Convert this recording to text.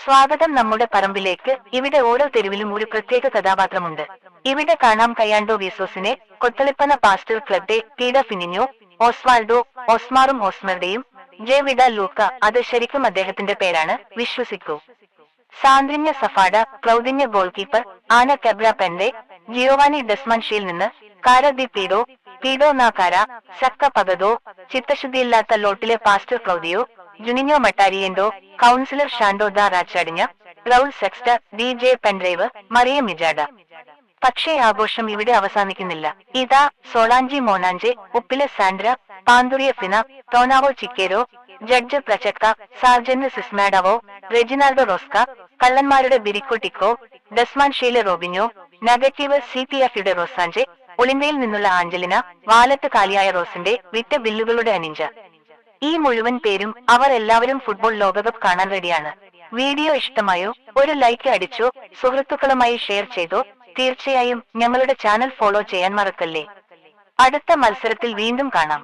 സ്വാഗതം നമ്മുടെ പറമ്പിലേക്ക്. ഇവിടെ ഓരോ തെരുവിലും ഒരു പ്രത്യേക കഥാപാത്രമുണ്ട്. ഇവിടെ കാണാം കയാൻഡോ വീസോസിനെ, കൊത്തളിപ്പന പാസ്റ്റർ ക്ലബ്ബെ, പീഡ ഫിനിഞ്ഞോ, ഓസ്വാൾഡോ, ഓസ്മാറും ഓസ്മറുടെയും, ജെ വിഡ ലൂക്ക. അത് ശരിക്കും അദ്ദേഹത്തിന്റെ പേരാണ്, വിശ്വസിക്കൂ. സാന്ദ്രിഞ്ഞ സഫാഡ, ക്ലൗദിഞ്ഞ ഗോൾ കീപ്പർ, ആന കെബ്ര പെൻഡെ, ജിയോവാനി ഡെസ്മൻഷിയിൽ നിന്ന്, കാര ദി പീഡോ, പീഡോ നാകാര, സക്ക പഗദോ, ചിത്തശുദ്ധിയില്ലാത്ത ലോട്ടിലെ പാസ്റ്റർ ക്ലൗദിയോ, ജുനിഞ്ഞോ മട്ടാരിയൻഡോ, കൗൺസിലർ ഷാൻഡോ ദ റാച്ചാടിഞ്ഞ, റൗൾ സെക്സ്റ്റ, ഡി ജെ പെൻഡ്രൈവ്, മറിയ മിജാഡ. പക്ഷേ ആഘോഷം ഇവിടെ അവസാനിക്കുന്നില്ല. ഇതാ സോളാഞ്ചി മോണാഞ്ചെ, ഉപ്പിലെ സാൻഡ്ര, പാന്തുറിയ ഫിന, ടോണാവോ ചിക്കേരോ, ജഡ്ജ് പ്രചക്ക, സാർജന്റ് സിസ്മാഡവോ, റെജിനാൾഡോ റോസ്ക, കള്ളന്മാരുടെ ബിരിക്കോ ടിക്കോ, ഡെസ്മാൻഷീലെ റോബിഞ്ഞോ, നെഗറ്റീവ് CPF-യുടെ റോസാഞ്ചെ, ഒളിമ്പയിൽ നിന്നുള്ള ആഞ്ചലിന, വാലറ്റ് കാലിയായ റോസിന്റെ വിറ്റ ബില്ലുകളുടെ അനിഞ്ച. ഈ മുഴുവൻ പേരും അവർ എല്ലാവരും ഫുട്ബോൾ ലോകകപ്പ് കാണാൻ റെഡിയാണ്. വീഡിയോ ഇഷ്ടമായോ? ഒരു ലൈക്ക് അടിച്ചോ, സുഹൃത്തുക്കളുമായി ഷെയർ ചെയ്തോ. തീർച്ചയായും ഞങ്ങളുടെ ചാനൽ ഫോളോ ചെയ്യാൻ മറക്കല്ലേ. അടുത്ത മത്സരത്തിൽ വീണ്ടും കാണാം.